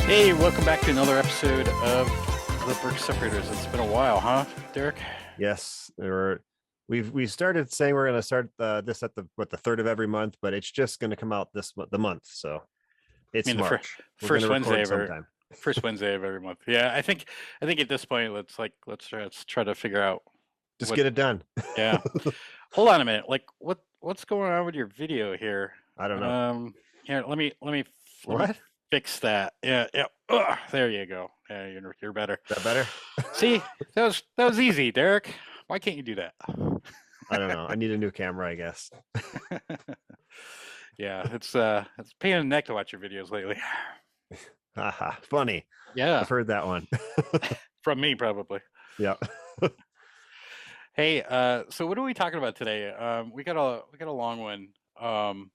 Hey, welcome back to another episode of the Brick Separators. It's been a while, huh, Derek? Yes, we started saying we're going to start this at the third of every month, but it's just going to come out the month. So I it's mean, the March. We're going to first Wednesday record of sometime. first Wednesday of every month. Yeah, I think at this point, let's try to figure out Just what. get it done. Yeah, hold on a minute. Like, what's going on with your video here? I don't know Here, let me what. Is fix that. Yeah, yeah. Ugh, there you go. Yeah, you're better. that better? See, that was easy, Derek. Why can't you do that? I don't know. I need a new camera, I guess. Yeah, it's a pain in the neck to watch your videos lately. Haha, funny. Yeah, I've heard that one. from me probably. Yeah. Hey, so what are we talking about today? We got a long one. Um,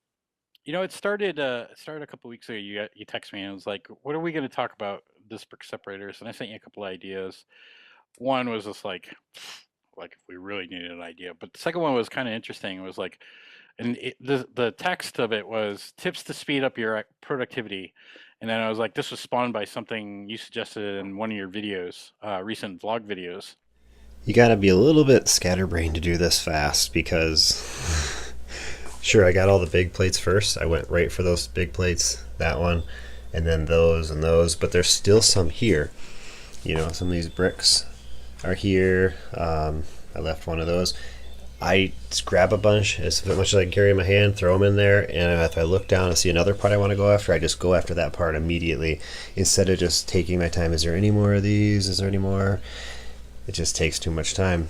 it started a couple weeks ago. You text me and it was like, what are we going to talk about this brick separators? And I sent you a couple of ideas. One was just like if we really needed an idea, but the second one was kind of interesting. It was like, the text of it was tips to speed up your productivity. And then I was like, this was spawned by something you suggested in one of your videos, recent vlog videos. You gotta be a little bit scatterbrained to do this fast because, sure, I got all the big plates first. I went right for those big plates, that one, and then those and those, but there's still some here. Some of these bricks are here. I left one of those. I just grab a bunch as much as I can carry in my hand, throw them in there, and if I look down and see another part I want to go after, I just go after that part immediately instead of just taking my time. Is there any more of these? Is there any more? It just takes too much time.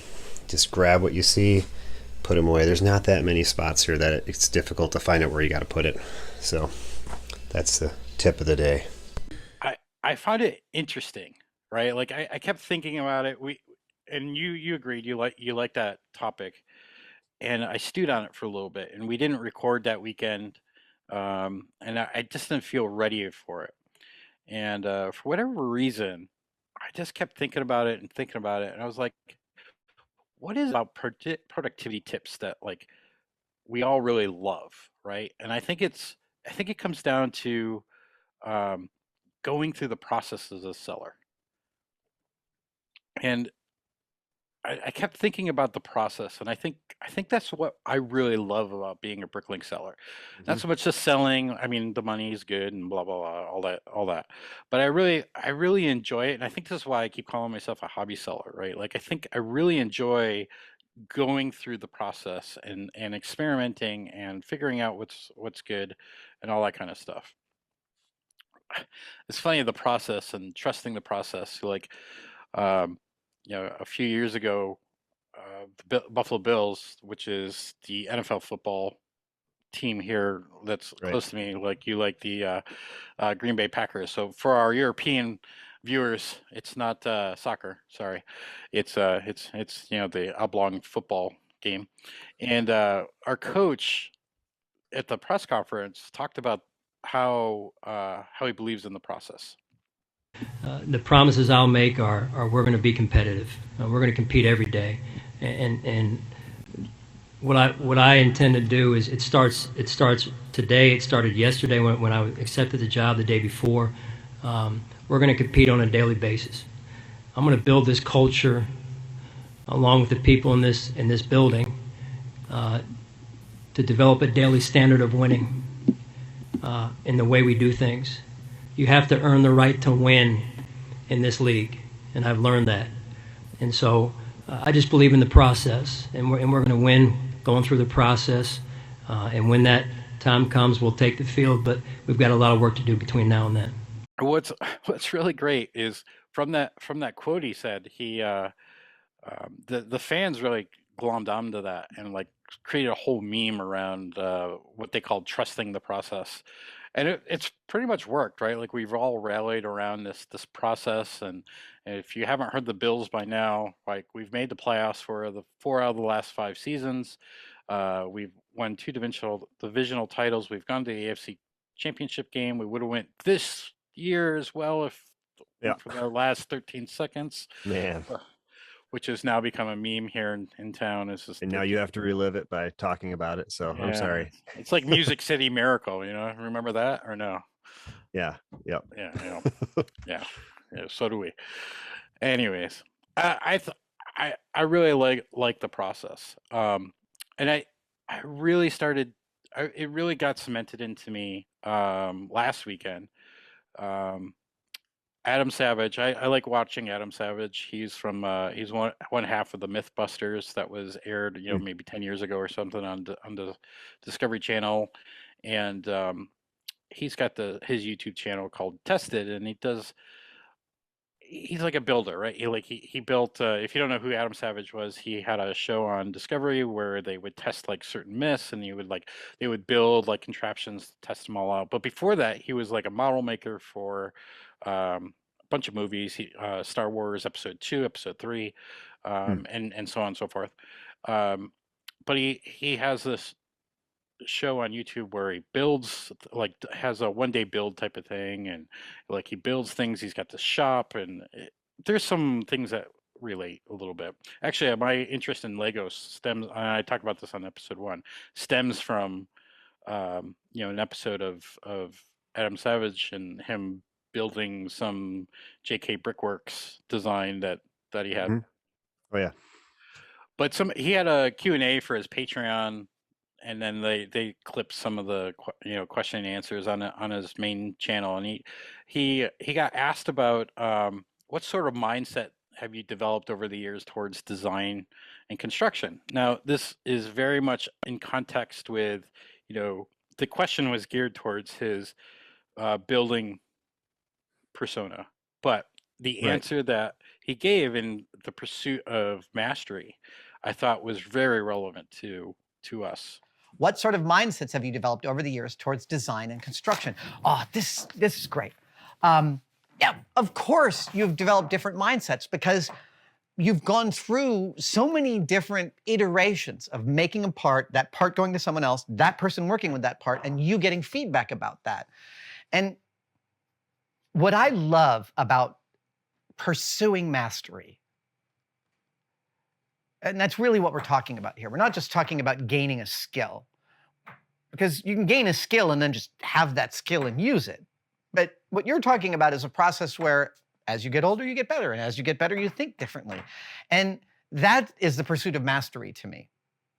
Just grab what you see, put them away. There's not that many spots here that it's difficult to find out where you got to put it. So that's the tip of the day. I found it interesting, right? Like I kept thinking about it. You agreed you like that topic, and I stewed on it for a little bit, and we didn't record that weekend, and I just didn't feel ready for it. And for whatever reason, I just kept thinking about it and thinking about it, and I was like, what is about productivity tips that like we all really love, right? And I think it comes down to um, going through the process as a seller. And I kept thinking about the process, and I think that's what I really love about being a Bricklink seller. Not Mhm. so much just selling. I mean, the money is good and blah blah blah, all that. But I really enjoy it, and I think this is why I keep calling myself a hobby seller, right? Like I think I really enjoy going through the process and experimenting and figuring out what's good and all that kind of stuff. It's funny, the process and trusting the process. Like, um, a few years ago, the Buffalo Bills, which is the NFL football team here that's Right. close to me, like you like the Green Bay Packers. So for our European viewers, it's not soccer. Sorry, it's the oblong football game, and our coach at the press conference talked about how he believes in the process. The promises I'll make are we're going to be competitive. We're going to compete every day, and what I intend to do is it starts today. It started yesterday when I accepted the job the day before. We're going to compete on a daily basis. I'm going to build this culture along with the people in this building to develop a daily standard of winning in the way we do things. You have to earn the right to win in this league, and I've learned that. And so I just believe in the process, and we're going to win going through the process. And when that time comes, we'll take the field, but we've got a lot of work to do between now and then. What's what's really great is from that quote he said, the fans really glommed onto that and like created a whole meme around what they called trusting the process, and it's pretty much worked, right? Like we've all rallied around this process, and if you haven't heard the Bills by now, like we've made the playoffs for the 4 out of the last 5 seasons. We've won two divisional titles. We've gone to the AFC Championship game. We would have went this year as well if Yeah. for the last 13 seconds, Man. which has now become a meme here in town. Is just And now you have to relive it by talking about it. So I'm yeah, sorry. it's like Music City Miracle. Remember that or no? Yeah. Yep. Yeah, yeah, yeah. So do we. Anyways, I really like the process. And I really started. It really got cemented into me last weekend. Um, Adam Savage. I like watching Adam Savage. He's one half of the MythBusters that was aired, Mm. maybe 10 years ago or something on the Discovery Channel, and he's got his YouTube channel called Tested, and he's like a builder, right? He built. If you don't know who Adam Savage was, he had a show on Discovery where they would test like certain myths, and they would build like contraptions to test them all out. But before that, he was like a model maker for a bunch of movies. Star Wars Episode 2, Episode 3, and so on and so forth. But he has this show on YouTube where he builds, like, has a 1 day build type of thing, and like he builds things. He's got this shop, and there's some things that relate a little bit. Actually, my interest in Legos stems. I talk about this on episode 1. Stems from an episode of Adam Savage and him building some JK Brickworks design that he had. Mhm. Oh yeah. But he had a Q&A for his Patreon, and then they clipped some of the question and answers on his main channel, and he got asked about what sort of mindset have you developed over the years towards design and construction. Now, this is very much in context with, the question was geared towards his building persona, but the Right. answer that he gave in the pursuit of mastery, I thought was very relevant to us. What sort of mindsets have you developed over the years towards design and construction? Oh, this is great. Yeah, of course you've developed different mindsets because you've gone through so many different iterations of making a part, that part going to someone else, that person working with that part, and you getting feedback about that. And what I love about pursuing mastery, and that's really what we're talking about here. We're not just talking about gaining a skill, because you can gain a skill and then just have that skill and use it. But what you're talking about is a process where as you get older, you get better. And as you get better, you think differently. And that is the pursuit of mastery to me.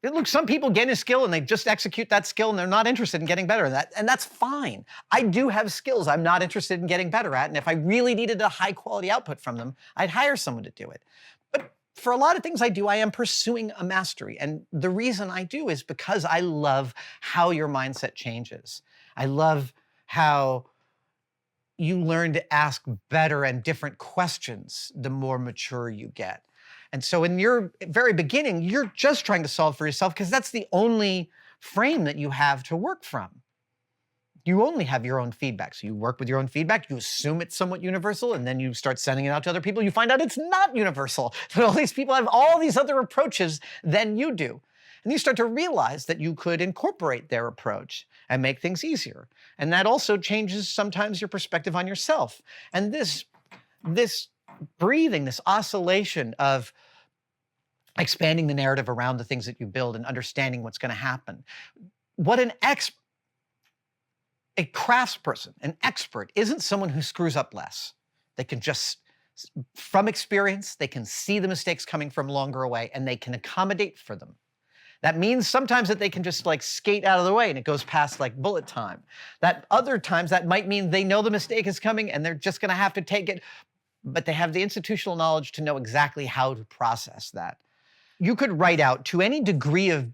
Look, some people gain a skill and they just execute that skill and they're not interested in getting better at that. And that's fine. I do have skills I'm not interested in getting better at. And if I really needed a high quality output from them, I'd hire someone to do it. But for a lot of things I do, I am pursuing a mastery. And the reason I do is because I love how your mindset changes. I love how you learn to ask better and different questions the more mature you get. And so in your very beginning, you're just trying to solve for yourself because that's the only frame that you have to work from. You only have your own feedback. So you work with your own feedback, you assume it's somewhat universal, and then you start sending it out to other people. You find out it's not universal. That all these people have all these other approaches than you do. And you start to realize that you could incorporate their approach and make things easier. And that also changes sometimes your perspective on yourself. And this breathing, this oscillation of expanding the narrative around the things that you build and understanding what's going to happen. What a craftsperson, an expert, isn't someone who screws up less. They can just, from experience, they can see the mistakes coming from longer away and they can accommodate for them. That means sometimes that they can just like skate out of the way and it goes past like bullet time. That other times that might mean they know the mistake is coming and they're just going to have to take it, but they have the institutional knowledge to know exactly how to process that. You could write out to any degree of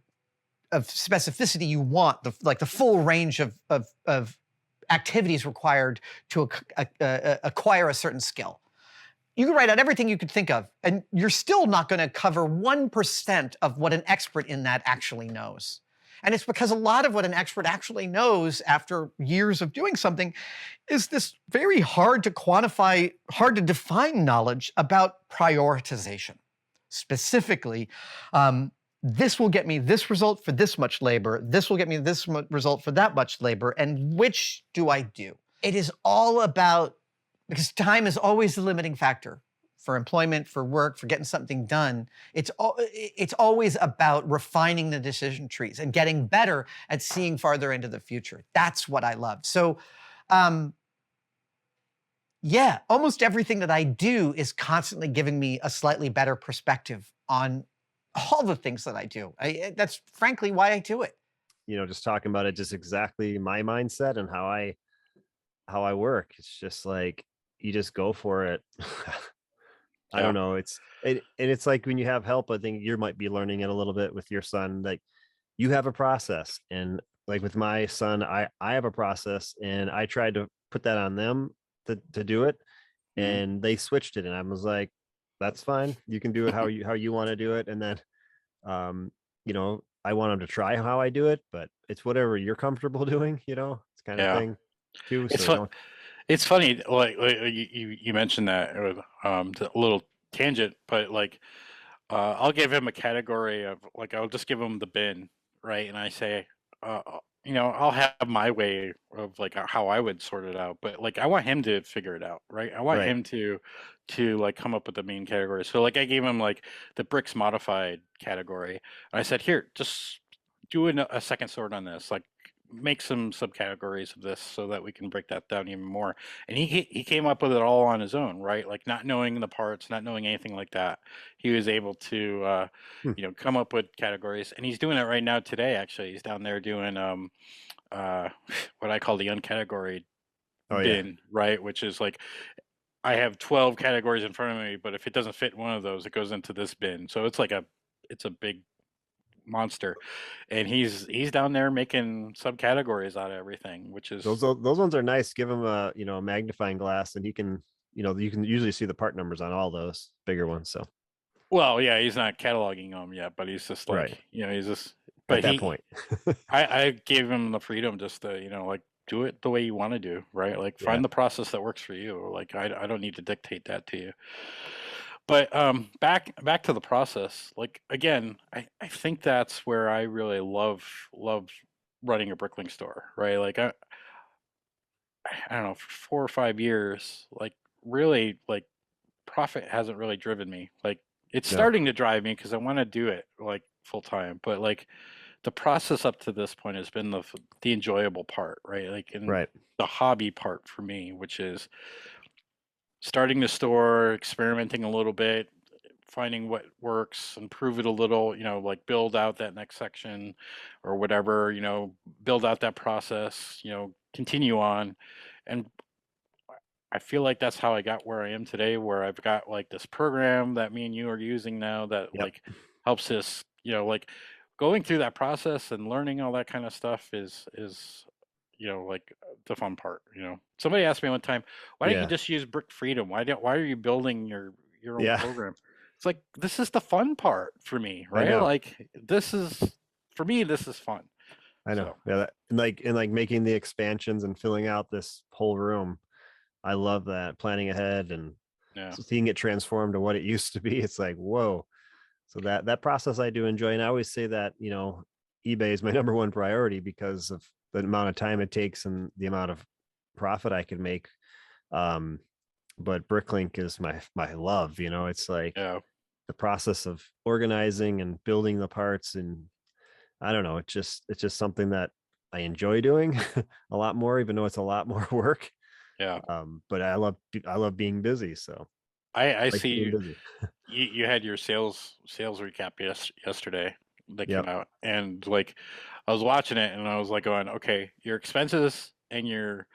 specificity you want, the full range of activities required to acquire a certain skill. You can write out everything you could think of, and you're still not going to cover 1% of what an expert in that actually knows. And it's because a lot of what an expert actually knows after years of doing something is this very hard to quantify, hard to define knowledge about prioritization. Specifically, this will get me this result for this much labor, this will get me this result for that much labor, and which do I do? It is all about, because time is always the limiting factor for employment, for work, for getting something done. It's always about refining the decision trees and getting better at seeing farther into the future. That's what I love. So Yeah, almost everything that I do is constantly giving me a slightly better perspective on all the things that I do. That's frankly why I do it. Just talking about it, just exactly my mindset and how I work. It's just like you just go for it. I Yeah. don't know. And it's like when you have help, I think you might be learning it a little bit with your son. Like you have a process, and like with my son, I have a process, and I tried to put that on them to do it, Mhm. and they switched it, and I was like, that's fine. You can do it how you want to do it. And then I want them to try how I do it, but it's whatever you're comfortable doing, it's kind of Yeah. thing too. It's So fun. It's funny, like you mentioned that, a little tangent, but like, I'll give him a category of like I'll just give him the bin, right? And I say, I'll have my way of like how I would sort it out, but like I want him to figure it out, right? I want right. him to like come up with the main category. So like I gave him like the bricks modified category. And I said, here, just do a second sort on this, like make some subcategories of this so that we can break that down even more. And he came up with it all on his own, right? Like not knowing the parts, not knowing anything like that. He was able to Hmm. come up with categories, and he's doing it right now today. Actually, he's down there doing what I call the uncategoried Oh yeah. bin, right? Which is like I have 12 categories in front of me, but if it doesn't fit one of those, it goes into this bin. So it's a big monster, and he's down there making subcategories out of everything, which is Those ones are nice. Give him a magnifying glass, and you can usually see the part numbers on all those bigger ones. So well, yeah, he's not cataloging them yet, but he's just right like he's just at but that point. I gave him the freedom just to like do it the way you want to do, right? Like Yeah. find the process that works for you. Like I don't need to dictate that to you. But back to the process. Like again, I think that's where I really love running a BrickLink store, right? Like I don't know, for 4 or 5 years, like really like profit hasn't really driven me. Like it's No. starting to drive me because I want to do it like full time, but like the process up to this point has been the enjoyable part, right? Like in Right. the hobby part for me, which is starting the store, experimenting a little bit, finding what works, improve it a little, like build out that next section or whatever, build out that process, continue on. And I feel like that's how I got where I am today, where I've got like this program that me and you are using now that Yep. like helps us, like going through that process and learning all that kind of stuff is like the fun part. Somebody asked me one time, why don't you Yeah. just use Brick Freedom? Why are you building your own Yeah. program? It's like this is the fun part for me, I right? know. Like this is for me, this is fun. I know. So Yeah. And like making the expansions and filling out this whole room. I love that, planning ahead and yeah. seeing it transform to what it used to be. It's like, whoa. So that process I do enjoy. And I always say that, eBay is my number one priority because of the amount of time it takes and the amount of profit I can make. Um, but BrickLink is my love, it's like Yeah. the process of organizing and building the parts. And I don't know, it's just something that I enjoy doing a lot more, even though it's a lot more work. Yeah. But I love being busy. So I I like see being you. busy. You had your sales recap yesterday that came Yep. out, and like I was watching it and I was like going, okay, your expenses and your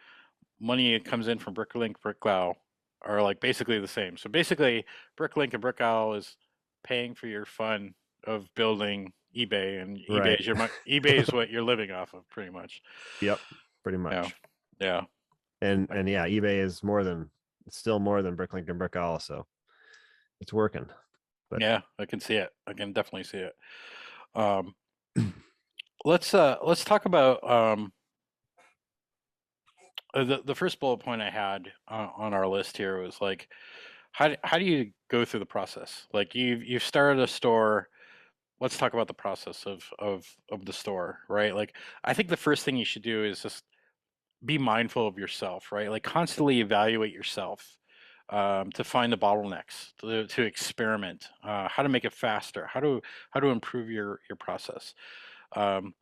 money that comes in from BrickLink, Brick Owl are like basically the same. So basically, BrickLink and Brick Owl is paying for your fun of building eBay, and Right. eBay is what you're living off of, pretty much. Yep. Pretty Yeah, much. yeah, And yeah, eBay is it's still more than BrickLink and Brick Owl, so it's working. But yeah. I can see it. I can definitely see it. Um, let's talk about the first bullet point I had on our list here was like how do you go through the process? Like you've started a store. Let's talk about the process of the store, right? Like I think the first thing you should do is just be mindful of yourself, right? Like constantly evaluate yourself, to find the bottlenecks, to experiment, how to make it faster, how to improve your process. Um,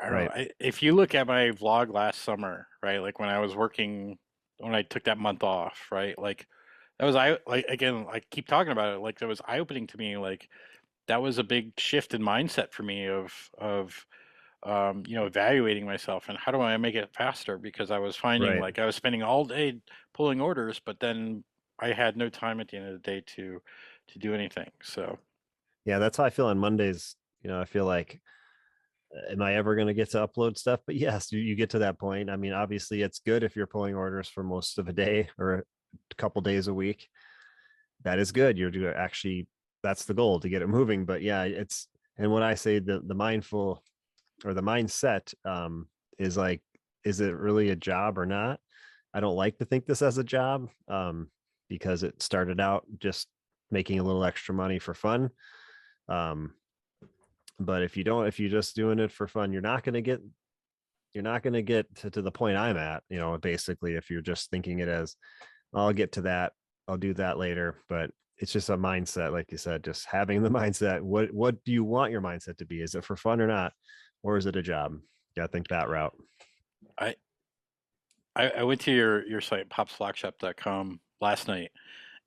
I don't know. Right. If you look at my vlog last summer, right? Like when I was working, when I took that month off, right? Like that was like again, I keep talking about it. Like that was eye opening to me. Like that was a big shift in mindset for me of evaluating myself and how do I make it faster? Because I was finding Right. like I was spending all day pulling orders, but then I had no time at the end of the day to do anything. So Yeah, that's how I feel on Mondays. I feel like, am I ever going to get to upload stuff? But yes, you get to that point. I mean, obviously, it's good if you're pulling orders for most of a day or a couple days a week. That is good. You're doing actually, that's the goal, to get it moving. But yeah, and when I say the mindful or the mindset, is like, is it really a job or not? I don't like to think this as a job, because it started out just making a little extra money for fun. Um, but if you're just doing it for fun, you're not going to get to the point I'm at, basically, if you're just thinking it as, I'll get to that, I'll do that later. But it's just a mindset, like you said, just having the mindset. What do you want your mindset to be? Is it for fun or not? Or is it a job? Yeah, I think that route. I I went to your site popslockshop.com last night,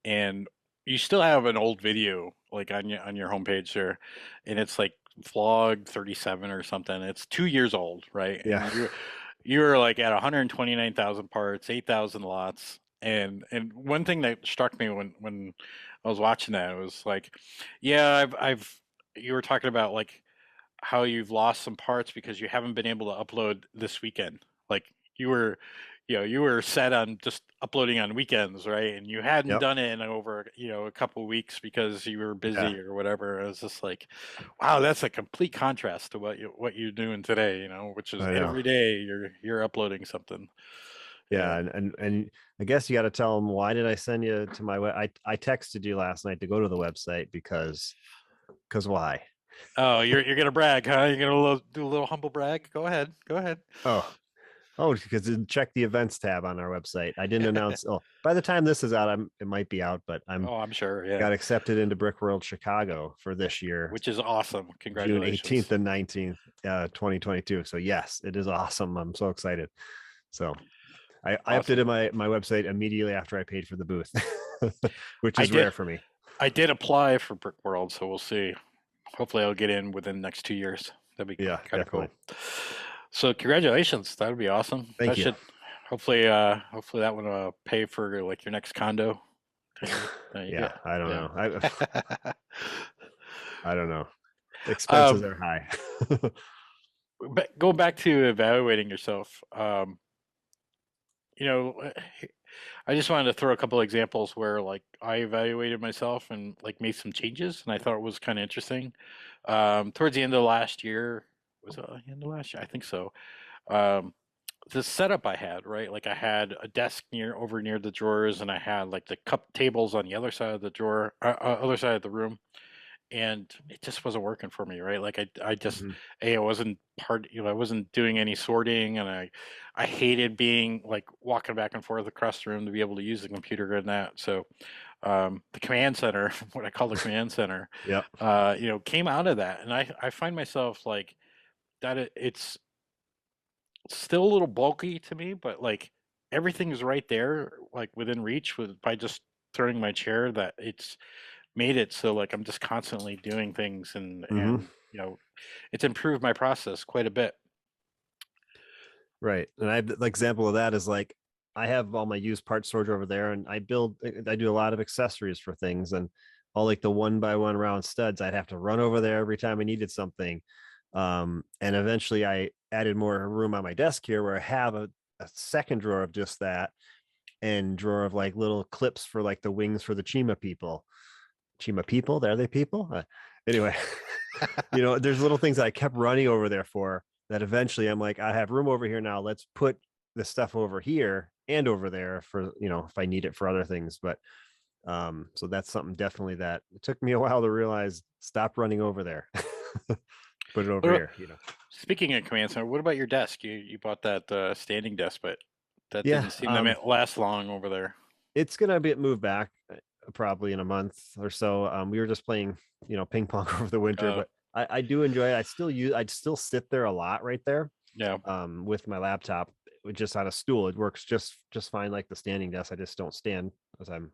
and you still have an old video like on your homepage there, and it's like vlog 37 or something. It's 2 years old, right? Yeah. And you're like at 129,000 parts, 8,000 lots. And one thing that struck me when I was watching that, it was like, yeah, I've you were talking about like how you've lost some parts because you haven't been able to upload this weekend. Like you were, you were set on just uploading on weekends, right? And you hadn't Yep. done it in over, a couple weeks because you were Yeah. busy or whatever. It was just like, wow, that's a complete contrast to what you're doing today, which is I know. every day you're uploading something. Yeah, Yeah. and I guess you got to tell them, why did I send you to my web? I texted you last night to go to the website because why? Oh, you're gonna brag, huh? You're gonna do a little humble brag. Go ahead. Go ahead. Oh, because check the events tab on our website. I didn't announce. Oh, by the time this is out, it might be out, but I'm Oh, I'm sure. Yeah. got accepted into Brick World Chicago for this year, Which is awesome. June Congratulations. 18th and 19th, 2022. So yes, it is awesome. I'm so excited. So I Awesome. updated my website immediately after I paid for the booth, which I is did rare for me. I did apply for Brick World, so we'll see. Hopefully I'll get in within the next 2 years. That'd be Yeah, kind of cool. definitely. So congratulations. That would be awesome. Thank That you. should hopefully that would pay for like your next condo. Yeah, I don't know. Yeah. I don't know. Expenses um, are high. but going back to evaluating yourself, you know, uh, I just wanted to throw a couple examples where like I evaluated myself and like made some changes, and I thought it was kind of interesting. Towards the end of last year, was it the end of last year? I think so. Um, the setup I had, right? Like I had a desk near the drawers, and I had like the cup tables on the other side of the drawer, other side of the room, and it just wasn't working for me, right? Like I just, Mhm. I wasn't I wasn't doing any sorting, and I hated being like walking back and forth across the room to be able to use the computer and that. So, the command center, what I call the command center, Yep. came out of that, and I find myself like that. It's still a little bulky to me, but like everything is right there, like within reach with by just turning my chair. That it's made it so like I'm just constantly doing things, and Hmm. it's improved my process quite a bit. Right. And the example of that is like, I have all my used part storage over there, and I do a lot of accessories for things, and all like the 1x1 round studs. I'd have to run over there every time I needed something. And eventually I added more room on my desk here where I have a second drawer of just that, and drawer of like little clips for like the wings for the Chima people. Chima people, there they people. Anyway, there's little things that I kept running over there for, that eventually I'm like, I have room over here now. Let's put the stuff over here and over there for, if I need it for other things. But so that's something definitely that it took me a while to realize, stop running over there. Put it over What here, Speaking of command center, what about your desk? You bought that standing desk, but that Yeah. didn't seem to last long over there. It's gonna be moved back probably in a month or so. We were just playing, ping pong over the winter, Uh, but I do enjoy it. I'd still sit there a lot right there Yeah. with my laptop just on a stool. It works just fine like the standing desk. I just don't stand because I'm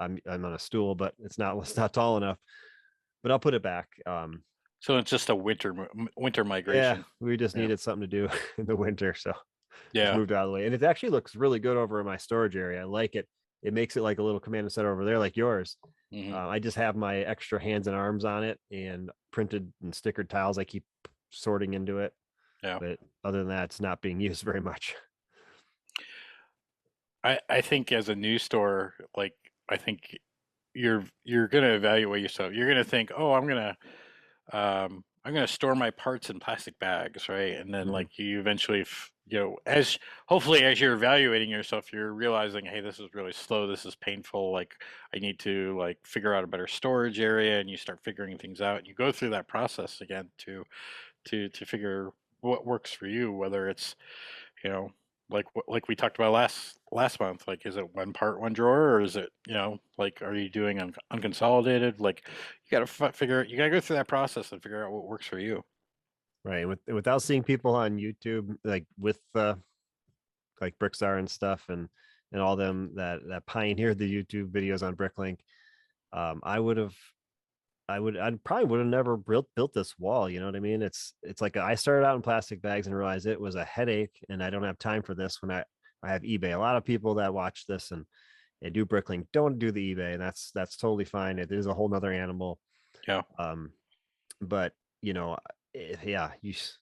on a stool, but it's not tall enough. But I'll put it back. So it's just a winter Yeah, migration. we just Yeah. needed something to do in the winter, so just Yeah. moved out of the way. And it actually looks really good over in my storage area. I like it. It makes it like a little command center over there, like yours. Hmm. I just have my extra hands and arms on it and printed and stickered tiles I keep sorting into it. Yeah. But other than that, it's not being used very much. I think as a new store, like I think you're gonna evaluate yourself. You're gonna think, oh, I'm gonna store my parts in plastic bags, right? And then Mhm. like you eventually, as hopefully as you're evaluating yourself, you're realizing, hey, this is really slow. This is painful. Like I need to like figure out a better storage area, and you start figuring things out. You go through that process again to figure what works for you, whether it's like we talked about last month, like is it one part one drawer, or is it like are you doing unconsolidated, like you got to figure you got to go through that process and figure out what works for you. Right. Without seeing people on YouTube, like with like Brickstar and stuff and all them that pioneered the YouTube videos on BrickLink, I would have I probably would have never built this wall. You know what I mean? It's like I started out in plastic bags and realized it was a headache, and I don't have time for this when I have eBay. A lot of people that watch this and they do BrickLink don't do the eBay, and that's totally fine. It is a whole nother animal. Yeah. But yeah,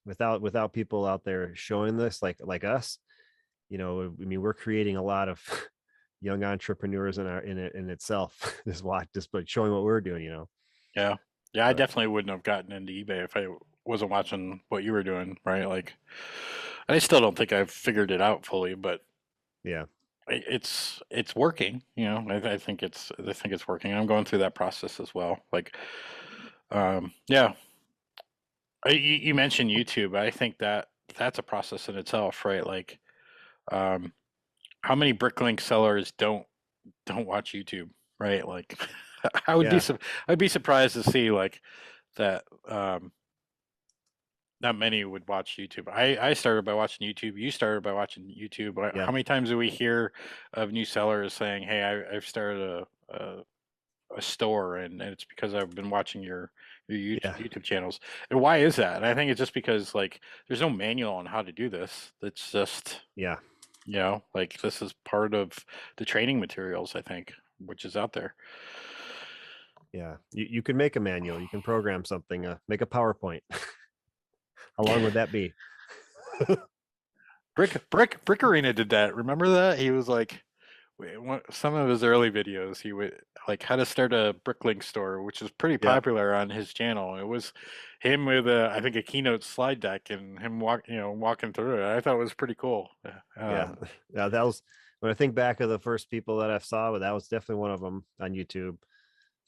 without people out there showing this like us, I mean, we're creating a lot of young entrepreneurs in itself. Just by showing what we're doing, Yeah. Yeah, I but definitely wouldn't have gotten into eBay if I wasn't watching what you were doing, right? Like I still don't think I've figured it out fully, but yeah. it's working. I think it's working. I'm going through that process as well. Like yeah. You mentioned YouTube. I think that's a process in itself, right? Like, um, how many BrickLink sellers don't watch YouTube, right? Like, I would be Yeah. I'd be surprised to see like that. Not many would watch YouTube. I started by watching YouTube. You started by watching YouTube. Yeah. How many times do we hear of new sellers saying, "Hey, I've started a store, and it's because I've been watching your Yeah. YouTube channels." And why is that? And I think it's just because like there's no manual on how to do this. It's just Yeah. like this is part of the training materials, I think, which is out there. Yeah. You can make a manual, you can program something, make a PowerPoint. How long would that be? Brick Arena did that. Remember that? He was like some of his early videos, he would like how to start a BrickLink store, which is pretty Yeah. popular on his channel. It was him with I think a keynote slide deck and him walking through it. I thought it was pretty cool. Yeah. Yeah. That was when I think back of the first people that I saw, but that was definitely one of them on YouTube.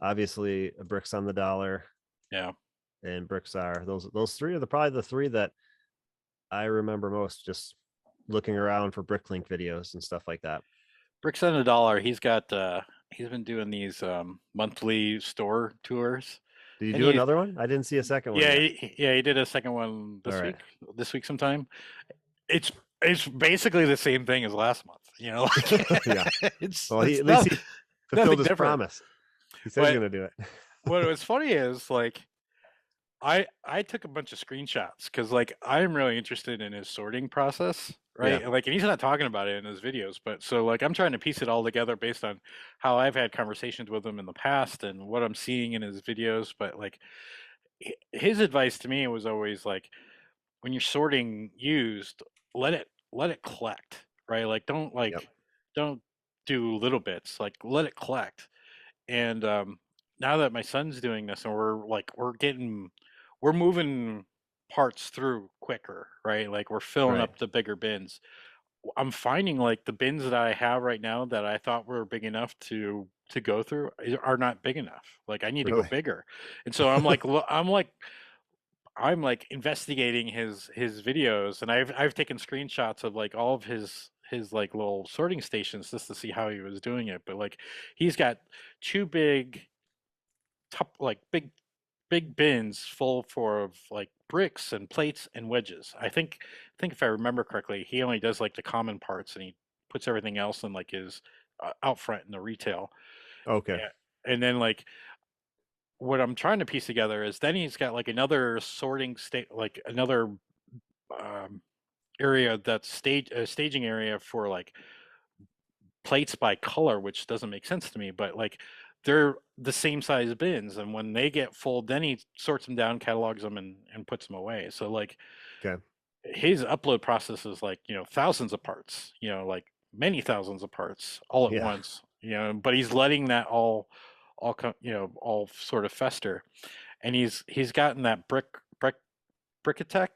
Obviously, Bricks on the Dollar Yeah. and Brickstar. Those three are probably the three that I remember most, just looking around for BrickLink videos and stuff like that. Bricks on a Dollar. He's been doing these monthly store tours. Did you And do another one? I didn't see a second one yeah, yet. he did a second one All right. this week sometime. It's basically the same thing as last month, like, Yeah. it's Well, it's at least not, he fulfilled his different. promise. He said he's But going to do it. what was funny is like I took a bunch of screenshots because like I'm really interested in his sorting process, right? Yeah. And like, and he's not talking about it in his videos, but so like I'm trying to piece it all together based on how I've had conversations with him in the past and what I'm seeing in his videos. But like his advice to me was always like, when you're sorting used, let it collect, right? Like Yep. don't do little bits, like let it collect. And now that my son's doing this and we're moving parts through quicker, right? Like we're filling Right. up the bigger bins. I'm finding like the bins that I have right now that I thought were big enough to go through are not big enough. Like I need to go Really? bigger. And so I'm like investigating his videos, and I've taken screenshots of like all of his like little sorting stations just to see how he was doing it. But like he's got two big top like big big bins full for of like bricks and plates and wedges. I think if I remember correctly, he only does like the common parts and he puts everything else in like his out front in the retail. Okay. Yeah. And then like what I'm trying to piece together is then he's got like another sorting state, like another um, area that's staging area for like plates by color, which doesn't make sense to me, but like they're the same size bins, and when they get full, then he sorts them down, catalogs them, and puts them away. So like Okay. his upload process is like thousands of parts, like many thousands of parts all at Yeah. once, but he's letting that all sort of fester, and he's gotten that Brickatech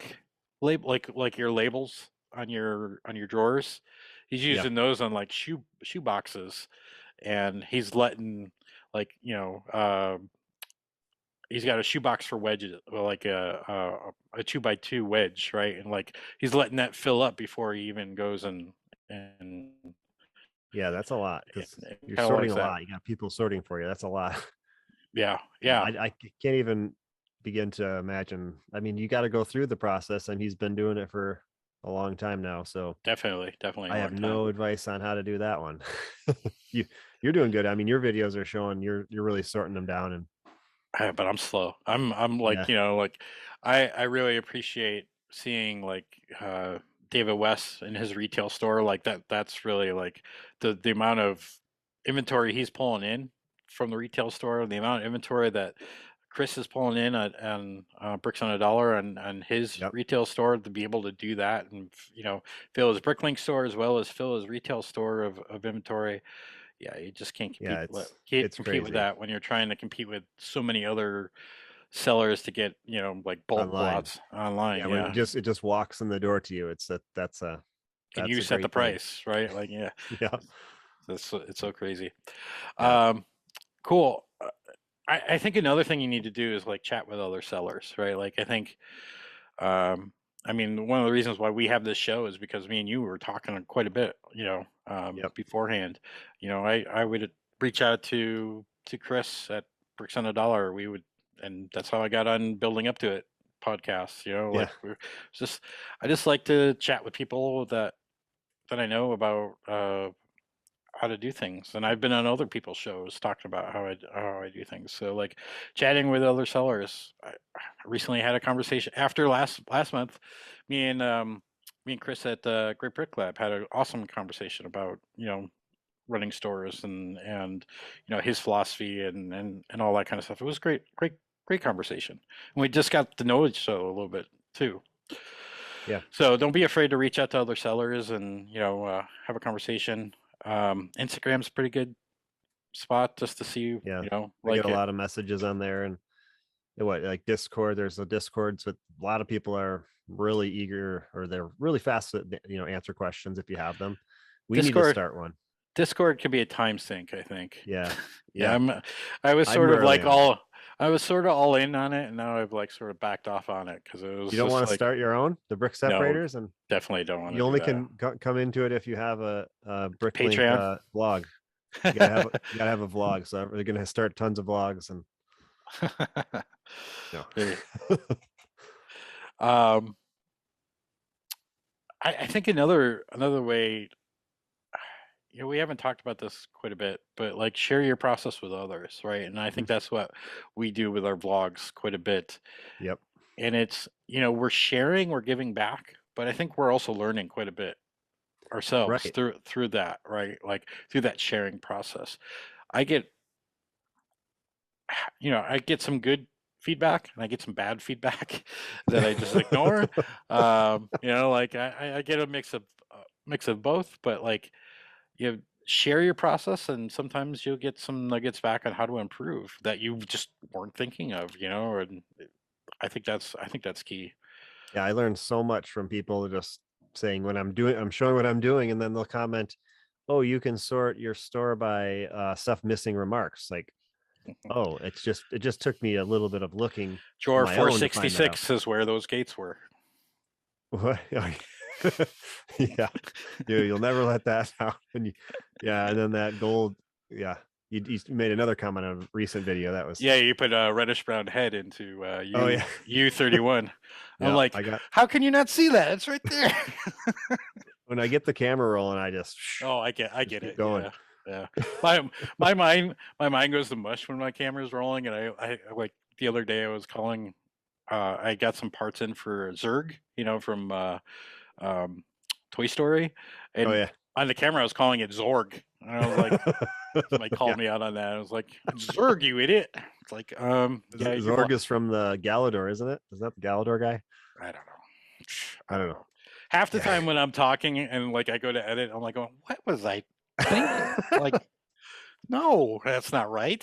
label, like your labels on your drawers. He's Yeah. using those on like shoe boxes, and he's letting like he's got a shoebox for wedges, or like a 2x2 wedge, right? And like he's letting that fill up before he even goes and Yeah, that's a lot because and you're sorting catalogs a that. lot. You got people sorting for you. That's a lot. Yeah, Yeah, yeah, can't even begin to imagine. I mean, you got to go through the process, and he's been doing it for a long time now. So definitely I a have long time. no advice on how to do that one. you you're doing good. I mean, your videos are showing you're really sorting them down, and But I'm slow. I'm like, yeah, like I really appreciate seeing like David West in his retail store, like that's really like the amount of inventory he's pulling in from the retail store, the amount of inventory that Chris is pulling in on Bricks on a Dollar and his yep, retail store, to be able to do that, and fill his BrickLink store as well as fill his retail store of inventory. Yeah, you just can't compete yeah, with it's crazy that when you're trying to compete with so many other sellers to get, like bulk online. lots online. Yeah, when Yeah. it just walks in the door to you, Can you that's a set the great thing. price, right? Like, yeah, Yeah, it's so crazy. yeah, Um, cool. I think another thing you need to do is like chat with other sellers, right? Like, I think, um, I mean, one of the reasons why we have this show is because me and you were talking quite a bit, yep, beforehand. I would reach out to Chris at Bricks on a Dollar. We would, and that's how I got on Building Up to It podcasts. yeah, Like I just like to chat with people that I know about how to do things, and I've been on other people's shows talking about how I do things. So like chatting with other sellers. I recently had a conversation after last month. Me and me and Chris at Great Brick Lab had an awesome conversation about running stores and his philosophy and all that kind of stuff. It was great conversation, and we just got to know each other a little bit too. yeah, So don't be afraid to reach out to other sellers and have a conversation. Instagram's a pretty good spot just to see yeah. I get like a it. lot of messages on there, and what, like Discord, there's a Discord, so a lot of people are really eager, or they're really fast to answer questions if you have them. We need to Discord start one. Discord can be a time sink, I think. Yeah, Yeah, yeah, I was I'm sort of rarely like on it. I was sort of all in on it, and now I've like sort of backed off on it because it was You don't just want to like, start your own, the brick no, separators, and definitely don't want to you do only that. can come into it if you have a BrickLink Patreon. vlog. You gotta have a vlog, so we're gonna start tons of vlogs, and no. Maybe. um I think another way, we haven't talked about this quite a bit, but like share your process with others, right? And I think that's what we do with our vlogs quite a bit. Yep. And it's, we're sharing, we're giving back, but I think we're also learning quite a bit ourselves Right. through that, right? Like through that sharing process. I get I get some good feedback and I get some bad feedback that I just ignore. Like I get a mix of both, but like share your process, and sometimes you'll get some nuggets back on how to improve that you just weren't thinking of, and I think that's key. Yeah, I learned so much from people just saying I'm showing what I'm doing, and then they'll comment, "Oh, you can sort your store by stuff missing remarks." Like, oh, it just took me a little bit of looking on Drawer my own to find that out. 466 is where those gates were. What? Yeah, you'll never let that happen. Yeah, and then that gold. Yeah, You made another comment on a recent video that was. Yeah, you put a reddish brown head into Oh yeah. U31. I'm Yeah, like, I got how can you not see that? It's right there. when I get the camera rolling, I just Oh, I get keep it. going. Yeah. My mind goes to mush when my camera's rolling, and I like the other day I was calling. I got some parts in for Zurg, from um, Toy Story, Oh and yeah. on the camera I was calling it Zorg, and I was like, somebody Yeah. called me out on that. I was like, it's Zurg, you idiot. It's like, yeah, Zorg is from the Galador, isn't it? Is that the Galador guy? I don't know. I don't know. Half the Yeah. time when I'm talking and like I go to edit, I'm like, going, what was I thinking? Like, no, that's not right.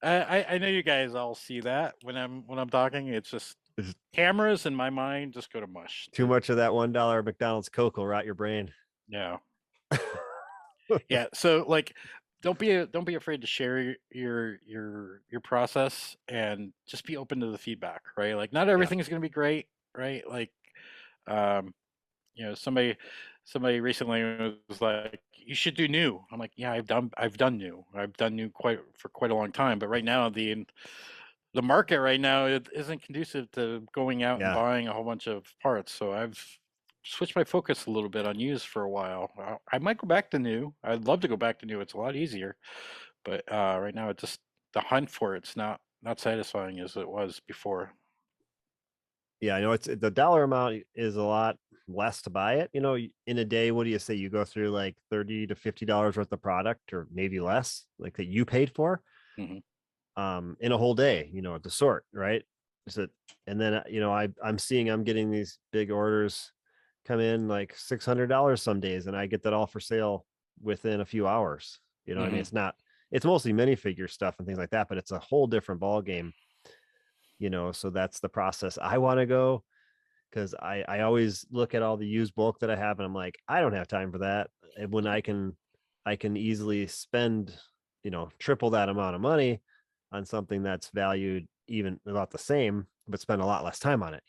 I know you guys all see that when I'm talking. It's just It's cameras in my mind just go to mush. too much of that $1 McDonald's Coke will rot your brain. Yeah. Yeah. So like, don't be afraid to share your process, and just be open to the feedback, right? Like, not everything is going to be great, right? Like, um, somebody recently was like, you should do new. I'm like, yeah, I've done new. I've done new for quite a long time, but right now the market right now, it isn't conducive to going out and Yeah. buying a whole bunch of parts. So I've switched my focus a little bit on used for a while. I might go back to new. I'd love to go back to new. It's a lot easier, but right now it just, the hunt for it's not satisfying as it was before. Yeah, I know the dollar amount is a lot less to buy it. In a day, what do you say? You go through like $30 to $50 worth of product, or maybe less, like that you paid for, Mhm. in a whole day. To sort, right? Is it? And then I'm getting these big orders come in like $600 some days, and I get that all for sale within a few hours. What I mean? Mhm. It's mostly minifigure stuff and things like that, but it's a whole different ball game. So that's the process I want to go, because I always look at all the used bulk that I have, and I'm like, I don't have time for that. And when I can easily spend, triple that amount of money on something that's valued even about the same, but spend a lot less time on it.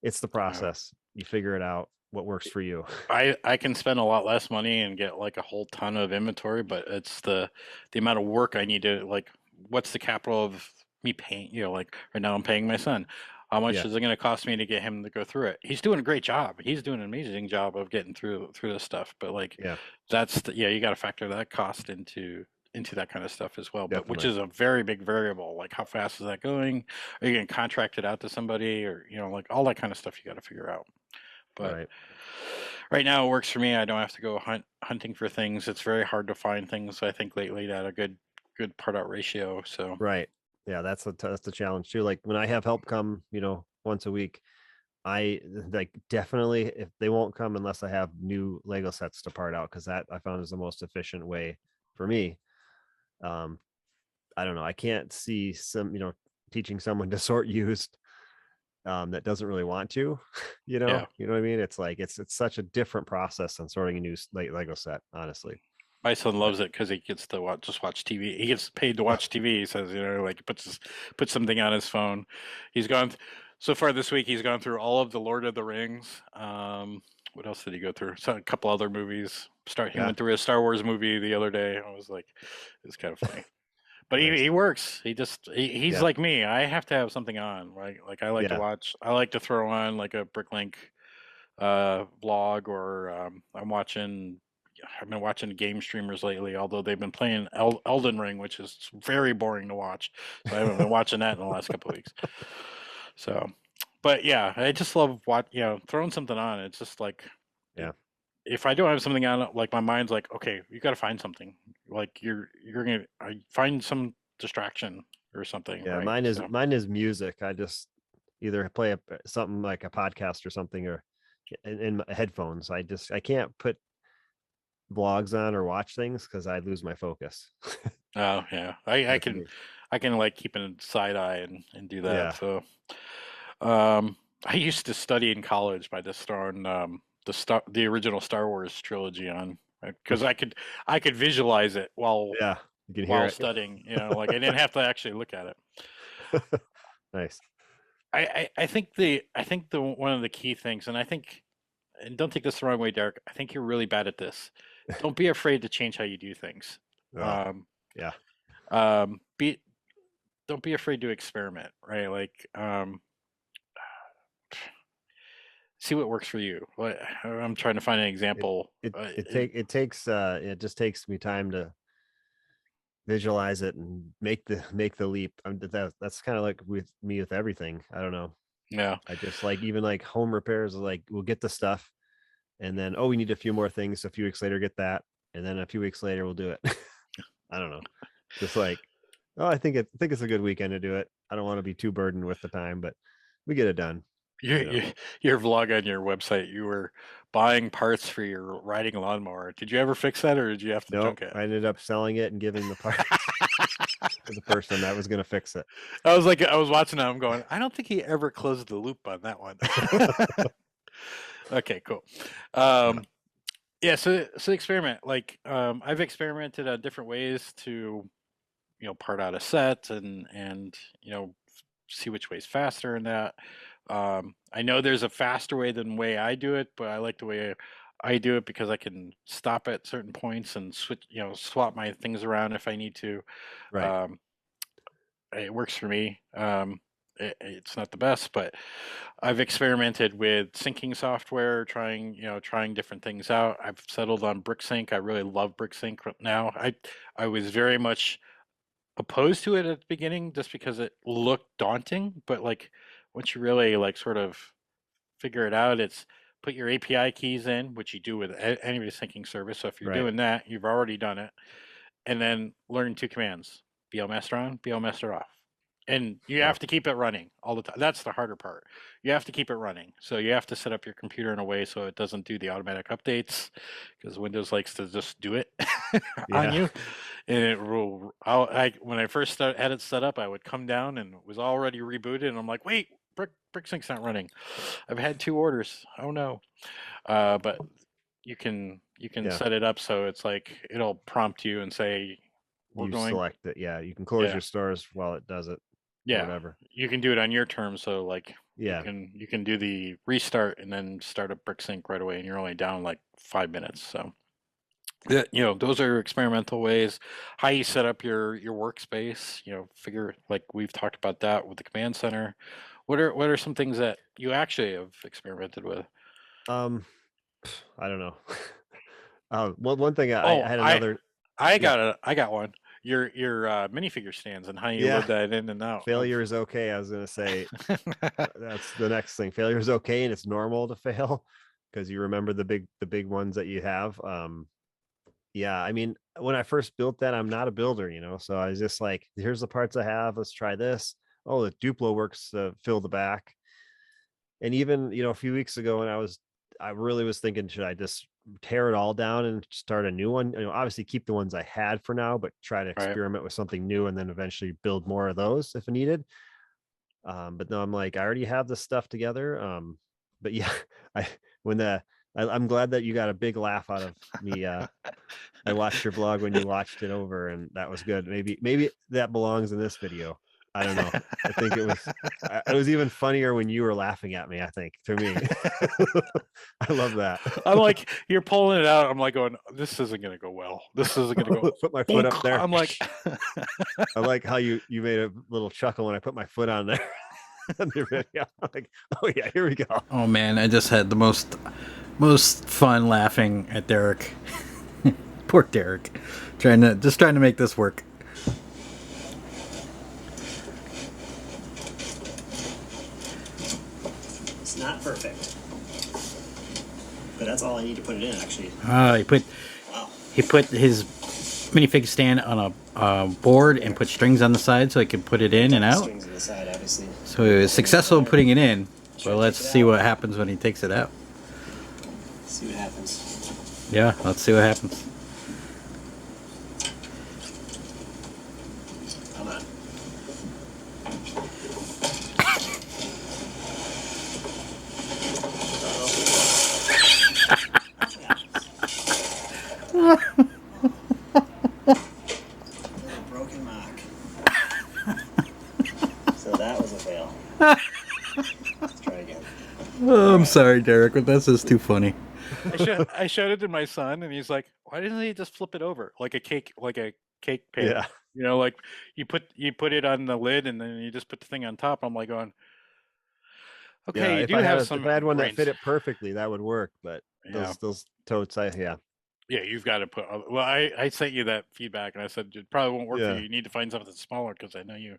It's the Yeah. process. You figure it out what works for you. I can spend a lot less money and get like a whole ton of inventory, but it's the amount of work I need to, like, what's the capital of me paying, like right now I'm paying my son. How much Yeah. is it going to cost me to get him to go through it? He's doing a great job. He's doing an amazing job of getting through this stuff, but like, Yeah, yeah, you got to factor that cost into that kind of stuff as well, but which definitely. is a very big variable. Like, how fast is that going? Are you going to contract it out to somebody, or like all that kind of stuff you got to figure out. But Right. right now it works for me. I don't have to go hunting for things. It's very hard to find things, I think, lately at a good part out ratio. So Right. Yeah, that's the challenge too. Like when I have help come, once a week, I like definitely, if they won't come unless I have new Lego sets to part out, because that I found is the most efficient way for me. Um, I don't know. I can't see teaching someone to sort used that doesn't really want to, yeah, you know what I mean? It's like it's such a different process than sorting a new Lego set, honestly. my son But loves it because he gets to just watch TV. He gets paid to watch TV. He says, like, puts something on his phone. He's gone so far this week. He's gone through all of the Lord of the Rings. What else did he go through? So a couple other movies. He yeah, went through a Star Wars movie the other day. I was like, it's kind of funny. But he, nice. he works. He's Yeah, like me. I have to have something on, right? Like, I like to yeah, watch. I like to throw on like a BrickLink vlog, or I've been watching game streamers lately. Although they've been playing Elden Ring, which is very boring to watch. So I haven't been watching that in the last couple of weeks. So, but yeah, I just love throwing something on. It's just like, yeah, if I don't have something on, like, my mind's like, okay, you got to find something. Like, you're gonna find some distraction or something, yeah. right? So Mine is music. I just either play something like a podcast or something, or in my headphones. I can't put vlogs on or watch things because I lose my focus. oh yeah, I That's can me. like keep a side eye and do that. Yeah. So I used to study in college by just throwing the original Star Wars trilogy on, because I could visualize it Yeah. You can hear while it. studying. Like, I didn't have to actually look at it. Nice. I think the one of the key things, and don't take this the wrong way, Derek. I think you're really bad at this. Don't be afraid to change how you do things. Well, yeah. Don't be afraid to experiment, right? Like, see what works for you. I'm trying to find an example. It just takes me time to visualize it and make the leap. That's kind of like with me with everything. I don't know. Yeah. I just like, even like home repairs, like we'll get the stuff and then, oh, we need a few more things. So a few weeks later, get that. And then a few weeks later, we'll do it. I don't know. Just like, oh, I think it's a good weekend to do it. I don't want to be too burdened with the time, but we get it done. Your vlog on your website, you were buying parts for your riding lawnmower. Did you ever fix that, or did you have to junk it? I ended up selling it and giving the part to the person that was going to fix it. I was watching that. I'm going, I don't think he ever closed the loop on that one. Okay, cool. Yeah, so experiment. Like, I've experimented on different ways to, part out a set and see which way's faster and that. I know there's a faster way than the way I do it, but I like the way I do it because I can stop at certain points and swap my things around if I need to. Right. It works for me. It's not the best, but I've experimented with syncing software, trying different things out. I've settled on BrickSync. I really love BrickSync now. I was very much opposed to it at the beginning just because it looked daunting, but like once you really like sort of figure it out, it's put your API keys in, which you do with any syncing service. So if you're doing that, you've already done it, and then learn 2 commands: BL master on, BL master off. And you have to keep it running all the time. That's the harder part. You have to keep it running. So you have to set up your computer in a way so it doesn't do the automatic updates, because Windows likes to just do it on you. And it will. When I first had it set up, I would come down and it was already rebooted, and I'm like, wait, BrickSync's not running. I've had 2 orders. Oh no. But you can set it up so it's like it'll prompt you and say, select it. Yeah, you can close your stores while it does it. Yeah, whatever. You can do it on your terms. So like, yeah, you can do the restart and then start up BrickSync right away, and you're only down like 5 minutes. So those are experimental ways. How you set up your workspace. Figure, like we've talked about that with the command center. What are some things that you actually have experimented with? I don't know. One thing I had another. I got one. Your minifigure stands and how you load that in and out. Failure is okay. I was gonna say that's the next thing. Failure is okay, and it's normal to fail because you remember the big ones that you have. Yeah, I mean, when I first built that, I'm not a builder, so I was just like, here's the parts I have. Let's try this. Oh, the Duplo works to fill the back. And even a few weeks ago, when I really was thinking, should I just tear it all down and start a new one? Obviously keep the ones I had for now, but try to experiment with something new and then eventually build more of those if needed. But no, I'm like, I already have the stuff together. But yeah, I'm glad that you got a big laugh out of me. I watched your vlog when you watched it over, and that was good. Maybe that belongs in this video. I don't know. I think it was even funnier when you were laughing at me, I think, to me. I love that. I'm like, you're pulling it out. I'm like going, this isn't going to go well. This isn't going to go. Put my foot up there. I'm like, I like how you made a little chuckle when I put my foot on there. I'm like, oh yeah, here we go. Oh man, I just had the most fun laughing at Derek. Poor Derek. Trying to make this work. Not perfect, but that's all I need to put it in, actually. He put his minifig stand on a board and put strings on the side so he could put it in and out. Strings on the side, obviously. So he was successful in putting it in. But let's see what happens when he takes it out. See what happens. Yeah, let's see what happens. Come on. Broken mock. So that was a fail. Let's try again. Oh, I'm sorry, Derek, but that's just too funny. I showed it to my son, and he's like, "Why doesn't he just flip it over like a cake, like a cake pan. Yeah. You know, like you put it on the lid and then you just put the thing on top. I'm like going, Yeah. okay, you do have some if I had one that brains. fit it perfectly, that would work. But Yeah. those totes, yeah. Yeah, you've got to put. Well, I sent you that feedback, and I said it probably won't work for Yeah. you. You need to find something smaller because I know you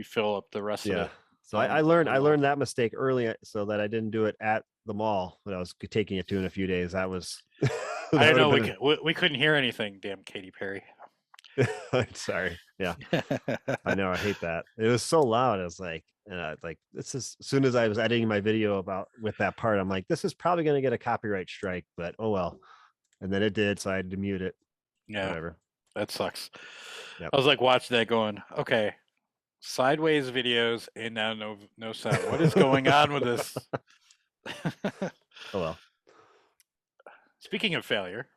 fill up the rest of Yeah. it. So I learned really well. that mistake early so that I didn't do it at the mall when I was taking it to in a few days. That was I that know would have we couldn't hear anything. Damn Katy Perry. been sorry. Yeah. I know. I hate that. It was so loud. I was like this is as soon as I was editing my video about with that part, I'm like, this is probably going to get a copyright strike, but oh well. And then it did, so I had to mute it. Yeah, Whatever. that sucks. Yep. I was like watching that, going, okay, sideways videos and now no sound. What is going on with this? Oh well. Speaking of failure,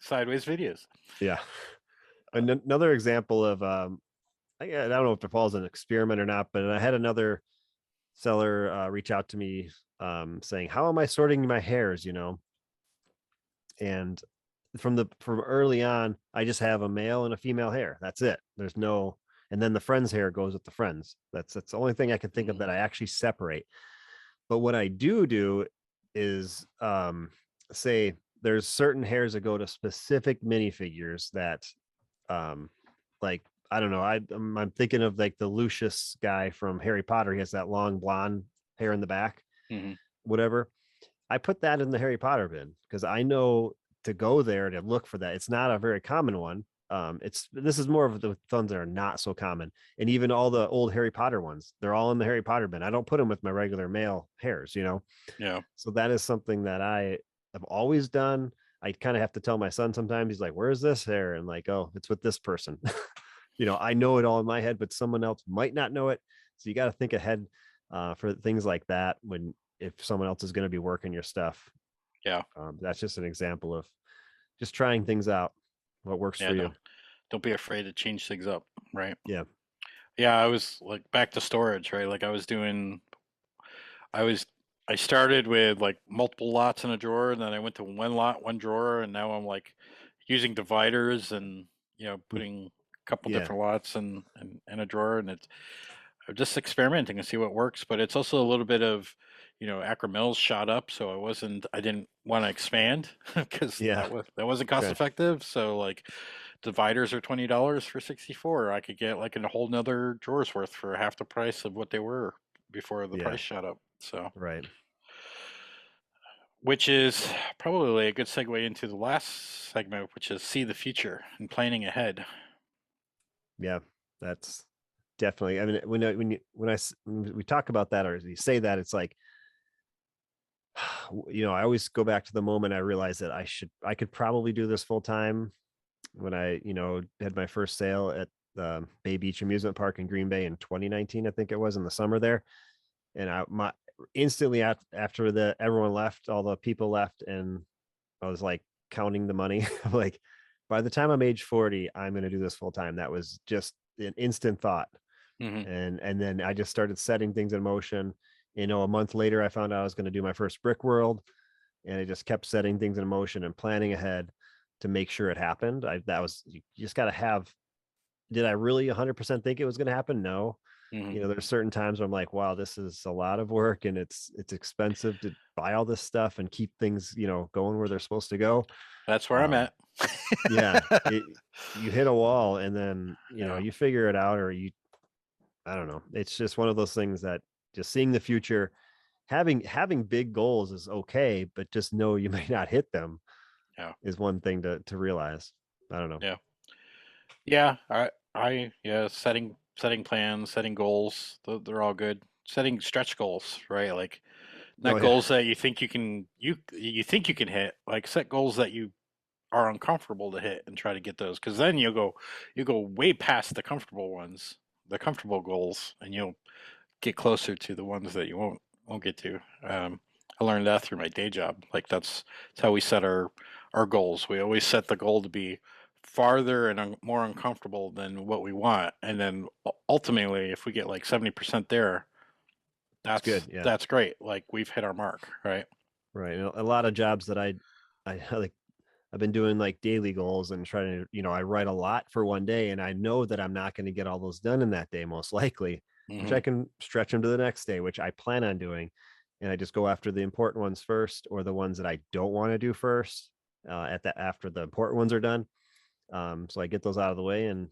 sideways videos. Yeah. And another example of I don't know if it falls an experiment or not, but I had another seller reach out to me saying, how am I sorting my hairs, and from early on, I just have a male and a female hair. That's it. There's no, and then the friend's hair goes with the friends. That's the only thing I can think of that I actually separate. But what I do is say there's certain hairs that go to specific minifigures that like I don't know. I'm thinking of like the Lucius guy from Harry Potter. He has that long blonde hair in the back, whatever. I put that in the Harry Potter bin because I know to go there to look for that. It's not a very common one. This is more of the ones that are not so common. And even all the old Harry Potter ones, they're all in the Harry Potter bin. I don't put them with my regular male hairs, Yeah. So that is something that I have always done. I kind of have to tell my son sometimes. He's like, where's this hair? And like, oh, it's with this person. I know it all in my head, but someone else might not know it. So you got to think ahead for things like that if someone else is going to be working your stuff. Yeah. That's just an example of just trying things out. What works for you. Don't be afraid to change things up. Right. Yeah. Yeah. I was like back to storage, right? Like I started with like multiple lots in a drawer, and then I went to one lot, one drawer, and now I'm like using dividers and putting a couple different lots in a drawer, and I'm just experimenting and see what works. But it's also a little bit of Acromills shot up, so I didn't want to expand because that wasn't cost effective. So like dividers are $20 for 64. I could get like a whole nother drawer's worth for half the price of what they were before the price shot up. So right. Which is probably a good segue into the last segment, which is see the future and planning ahead. Yeah, that's definitely. I mean, when we talk about that or you say that, it's like, I always go back to the moment I realized that I could probably do this full time when I, had my first sale at the Bay Beach Amusement Park in Green Bay in 2019, I think it was in the summer there. And instantly after everyone left, all the people left, and I was like counting the money. Like, by the time I'm age 40, I'm going to do this full time. That was just an instant thought. And then I just started setting things in motion. A month later, I found out I was going to do my first Brick World, and I just kept setting things in motion and planning ahead to make sure it happened. You just got to have, did I really 100% think it was going to happen? No. There's certain times where I'm like, wow, this is a lot of work, and it's expensive to buy all this stuff and keep things, going where they're supposed to go. That's where I'm at. Yeah. You hit a wall, and then, you figure it out, or I don't know. It's just one of those things that just seeing the future, having big goals is okay, but just know you may not hit them. Yeah. Is one thing to realize. I don't know. Yeah. Yeah. Setting plans, setting goals, they're all good. Setting stretch goals, right? Like not goals that you think you can hit. Like set goals that you are uncomfortable to hit and try to get those, because then you go way past the comfortable ones, the comfortable goals, and you'll get closer to the ones that you won't get to. I learned that through my day job. Like that's how we set our goals. We always set the goal to be farther and more uncomfortable than what we want, and then ultimately, if we get like 70% there, that's good. Yeah. That's great. Like we've hit our mark, right? Right. A lot of jobs that I like, I've been doing like daily goals and trying to, I write a lot for one day and I know that I'm not going to get all those done in that day, most likely, which I Hmm. can stretch them to the next day, which I plan on doing. And I just go after the important ones first, or the ones that I don't want to do first, after the important ones are done. So I get those out of the way and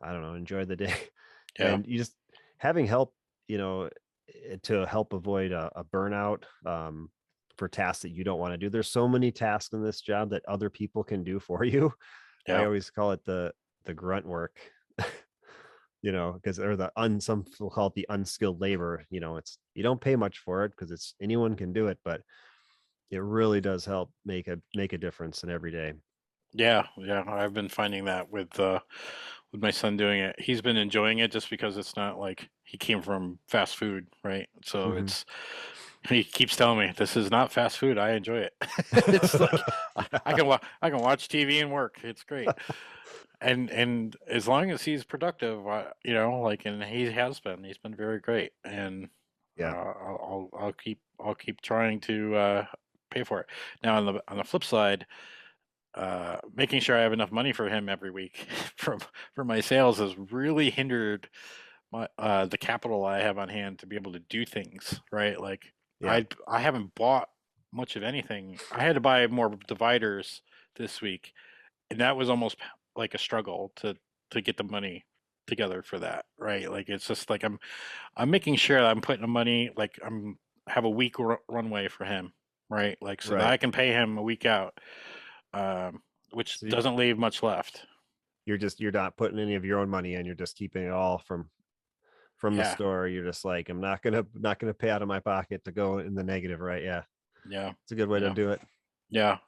I don't know, enjoy the day. Yeah. And you just having help, to help avoid a burnout, for tasks that you don't want to do. There's so many tasks in this job that other people can do for you. I Yeah. always call it the grunt work, because some people call it the unskilled labor. It's, you don't pay much for it because it's anyone can do it, but it really does help make a difference in every day. Yeah. Yeah. I've been finding that with my son doing it. He's been enjoying it just because it's not like he came from fast food, right? So Mhm. he keeps telling me this is not fast food. I enjoy it. It's like I can watch TV and work. It's great. And as long as he's productive, and he has been, he's been very great. And Yeah. I'll keep trying to pay for it. Now on the flip side, making sure I have enough money for him every week for my sales has really hindered the capital I have on hand to be able to do things, right? Like Yeah. I haven't bought much of anything. I had to buy more dividers this week, and that was almost like a struggle to get the money together for that, right? Like it's just like I'm making sure that I'm putting the money, like I'm have a week runway for him, right? Like so that Right. I can pay him a week out, which So doesn't leave much left. you're not putting any of your own money in. You're just keeping it all from the Yeah, store. You're just like, I'm not gonna pay out of my pocket to go in the negative, right? Yeah, yeah, it's a good way to yeah, do it. yeah.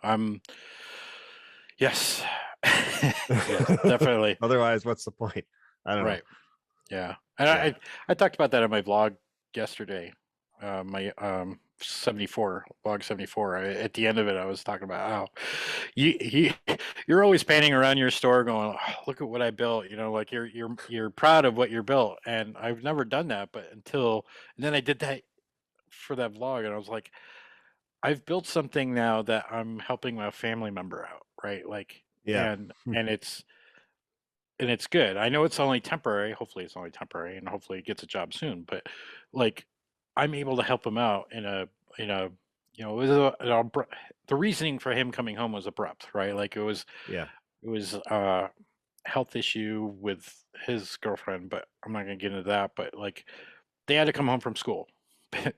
Yes, yes, definitely. Otherwise, what's the point? I don't know. Right. Yeah. And Yeah. I talked about that on my vlog yesterday. My 74 vlog 74. At the end of it, I was talking about how you you're always panning around your store going, "Oh, look at what I built," like you're proud of what you built. And I've never done that, and then I did that for that vlog, and I was like, I've built something now that I'm helping my family member out, right? Like, Yeah. and and it's good. I know it's only temporary. Hopefully, it's only temporary, and hopefully, it gets a job soon. But like, I'm able to help him out in a it was the reasoning for him coming home was abrupt, right? Like Yeah. it was a health issue with his girlfriend, but I'm not gonna get into that. But like, they had to come home from school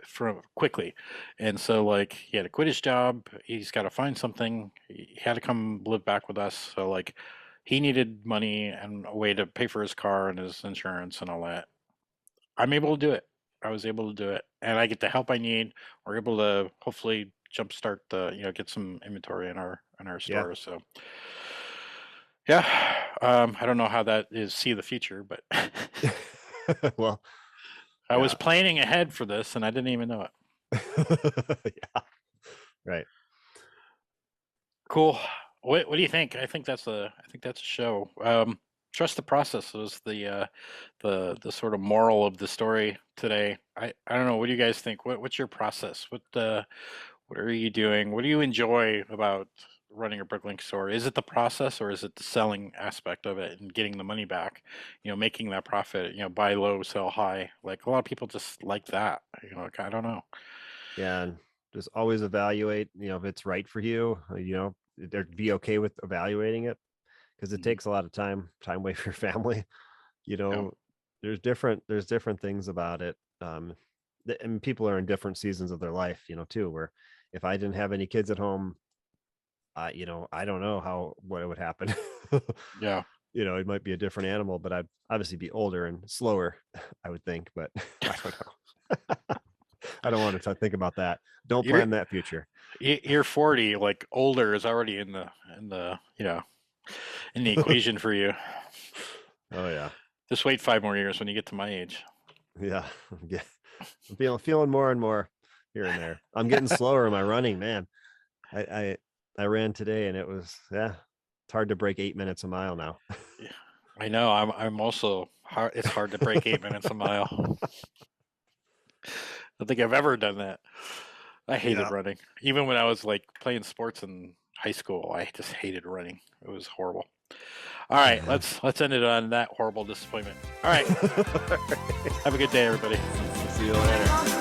from quickly, and so like he had to quit his job. He's got to find something. He had to come live back with us. So like he needed money and a way to pay for his car and his insurance and all that. I'm able to do it. I was able to do it, and I get the help I need. We're able to hopefully jumpstart the get some inventory in our Yeah. store. So yeah, I don't know how that is. See the future, but Well, I was yeah. planning ahead for this, and I didn't even know it. Yeah. Right. Cool. What do you think? I think that's a show. Trust the process was the sort of moral of the story today. I don't know. What do you guys think? What's your process? What are you doing? What do you enjoy about running a BrickLink store? Is it the process or is it the selling aspect of it and getting the money back? Making that profit. Buy low, sell high. Like a lot of people just like that. Like, I don't know. Yeah. And just always evaluate, if it's right for you, be okay with evaluating it, because it Mhm. takes a lot of time away from your family. you Yeah. know there's different things about it. And people are in different seasons of their life, too, where if I didn't have any kids at home, I don't know what would happen. Yeah. It might be a different animal, but I'd obviously be older and slower, I would think, but I don't know. I don't want to think about that. Don't You're plan that future. you're 40. Like older is already in the in the equation for you. Oh yeah. Just wait 5 more years when you get to my age. Yeah. Yeah. I'm feeling more and more here and there. I'm getting slower in my running, man. I ran today and it was, yeah, it's hard to break 8 minutes a mile now. Yeah, I know. I'm also hard. It's hard to break 8 minutes a mile. I don't think I've ever done that. I hated Yeah. running, even when I was like playing sports in high school. I just hated running. It was horrible. All right, let's end it on that horrible disappointment. All right. Have a good day, everybody. See you later.